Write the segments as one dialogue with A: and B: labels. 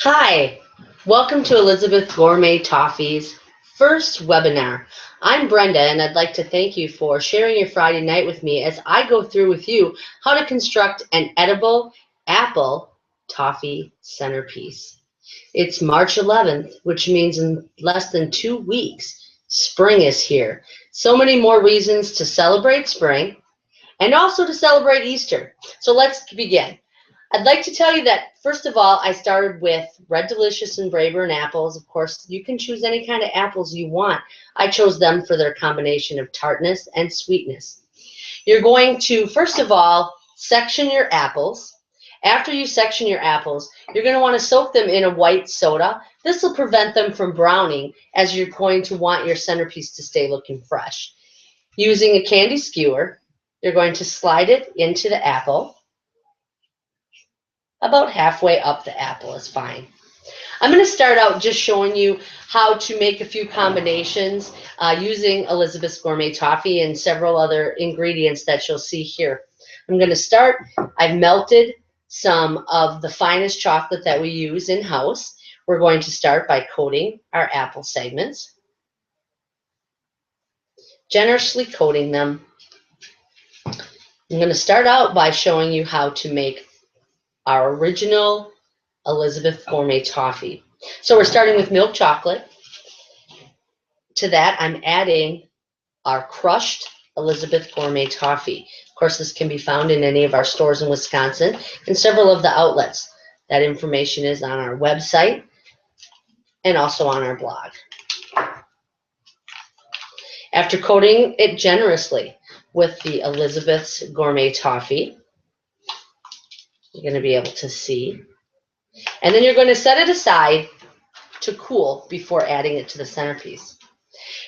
A: Hi, welcome to Elizabeth Gourmet Toffee's first webinar. I'm Brenda and I'd like to thank you for sharing your Friday night with me as I go through with you how to construct an edible apple toffee centerpiece. It's March 11th, which means in less than 2 weeks, spring is here. So many more reasons to celebrate spring and also to celebrate Easter. So let's begin. I'd like to tell you that, first of all, I started with Red Delicious and Braeburn apples. Of course, you can choose any kind of apples you want. I chose them for their combination of tartness and sweetness. You're going to, first of all, section your apples. After you section your apples, you're going to want to soak them in a white soda. This will prevent them from browning, as you're going to want your centerpiece to stay looking fresh. Using a candy skewer, you're going to slide it into the apple. About halfway up the apple is fine. I'm going to start out just showing you how to make a few combinations using Elizabeth's Gourmet Toffee and several other ingredients that you'll see here. I'm going to start, I've melted some of the finest chocolate that we use in-house. We're going to start by coating our apple segments, generously coating them. I'm going to start out by showing you how to make our original Elizabeth Gourmet Toffee. So we're starting with milk chocolate. To that, I'm adding our crushed Elizabeth Gourmet Toffee. Of course, this can be found in any of our stores in Wisconsin and several of the outlets. That information is on our website and also on our blog. After coating it generously with the Elizabeth's Gourmet Toffee, you're going to be able to see. And then you're going to set it aside to cool before adding it to the centerpiece.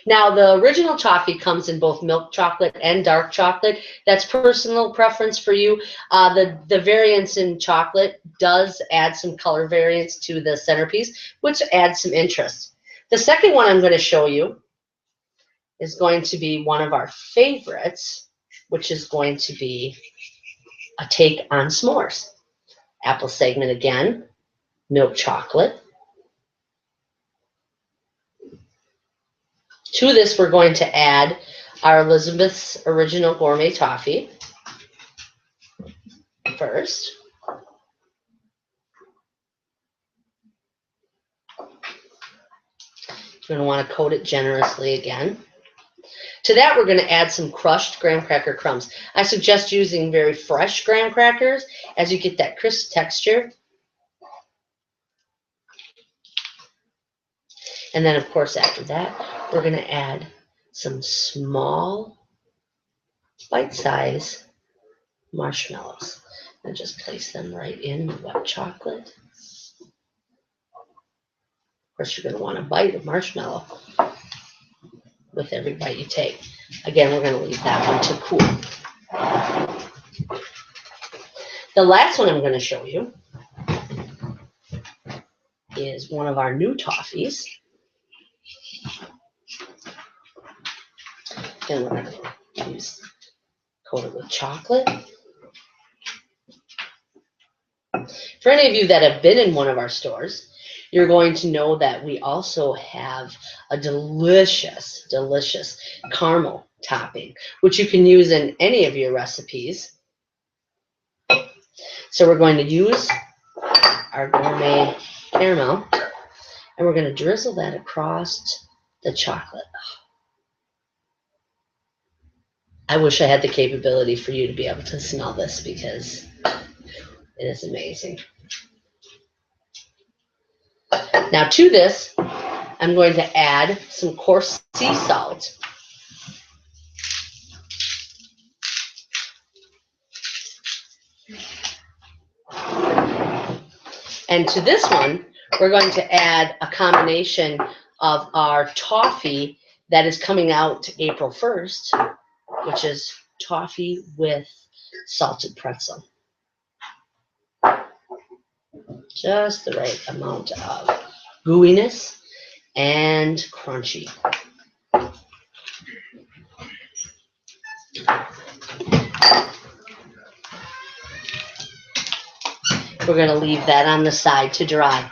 A: Now, the original toffee comes in both milk chocolate and dark chocolate. That's personal preference for you. The variance in chocolate does add some color variance to the centerpiece, which adds some interest. The second one I'm going to show you is going to be one of our favorites, which is going to be a take on s'mores. Apple segment again, milk chocolate. To this, we're going to add our Elizabeth's Original Gourmet Toffee first. You're going to want to coat it generously again. To that, we're going to add some crushed graham cracker crumbs. I suggest using very fresh graham crackers as you get that crisp texture. And then, of course, after that, we're going to add some small bite-sized marshmallows and just place them right in the wet chocolate. Of course, you're going to want to bite a marshmallow with every bite you take. Again, we're going to leave that one to cool. The last one I'm going to show you is one of our new toffees. And we're going to coat it with chocolate. For any of you that have been in one of our stores, you're going to know that we also have a delicious, delicious caramel topping, which you can use in any of your recipes. So we're going to use our gourmet caramel, and we're going to drizzle that across the chocolate. I wish I had the capability for you to be able to smell this because it is amazing. Now to this, I'm going to add some coarse sea salt. And to this one, we're going to add a combination of our toffee that is coming out April 1st, which is toffee with salted pretzel. Just the right amount of gooiness and crunchy. We're going to leave that on the side to dry.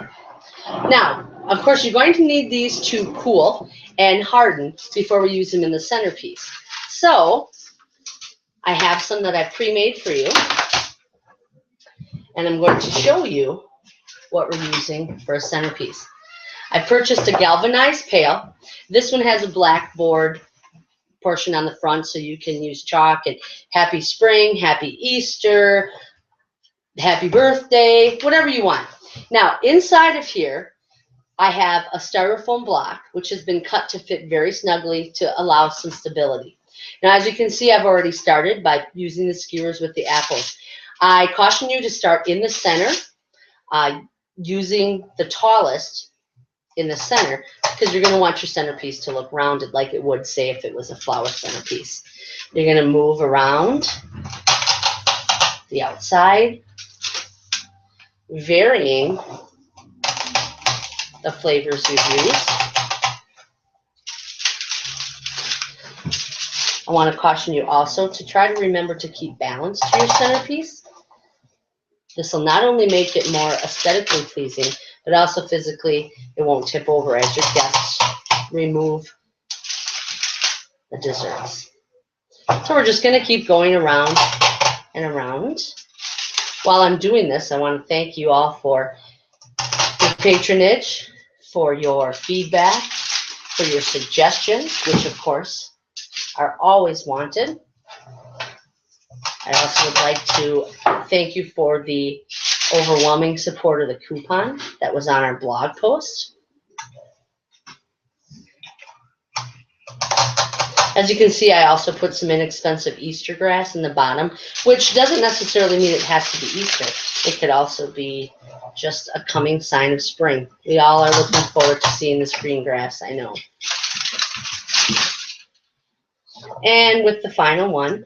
A: Now, of course, you're going to need these to cool and harden before we use them in the centerpiece. So I have some that I've pre-made for you, and I'm going to show you what we're using for a centerpiece. I purchased a galvanized pail. This one has a blackboard portion on the front, so you can use chalk and happy spring, happy Easter, happy birthday, whatever you want. Now, inside of here, I have a styrofoam block, which has been cut to fit very snugly to allow some stability. Now, as you can see, I've already started by using the skewers with the apples. I caution you to start in the center, using the tallest in the center, because you're going to want your centerpiece to look rounded like it would, say, if it was a flower centerpiece. You're going to move around the outside, varying the flavors you've used. I want to caution you also to try to remember to keep balance to your centerpiece. This will not only make it more aesthetically pleasing, but also physically it won't tip over as your guests remove the desserts. So we're just going to keep going around and around. While I'm doing this, I want to thank you all for your patronage, for your feedback, for your suggestions, which of course are always wanted. I also would like to thank you for the overwhelming support of the coupon that was on our blog post. As you can see, I also put some inexpensive Easter grass in the bottom, which doesn't necessarily mean it has to be Easter. It could also be just a coming sign of spring. We all are looking forward to seeing this green grass, I know. And with the final one,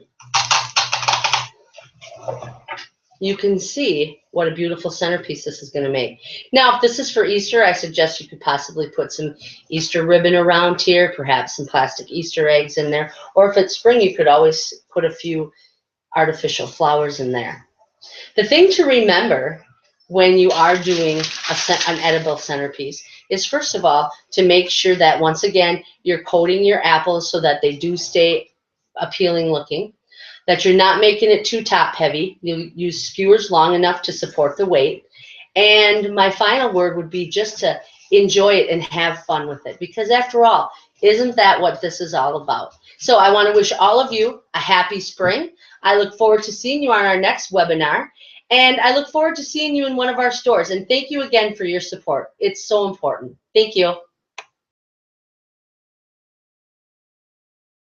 A: you can see what a beautiful centerpiece this is going to make. Now, if this is for Easter, I suggest you could possibly put some Easter ribbon around here, perhaps some plastic Easter eggs in there. Or if it's spring, you could always put a few artificial flowers in there. The thing to remember when you are doing an edible centerpiece is, first of all, to make sure that, once again, you're coating your apples so that they do stay appealing looking, that you're not making it too top heavy. You use skewers long enough to support the weight. And my final word would be just to enjoy it and have fun with it, because after all, isn't that what this is all about? So I want to wish all of you a happy spring. I look forward to seeing you on our next webinar, and I look forward to seeing you in one of our stores. And thank you again for your support. It's so important. Thank you.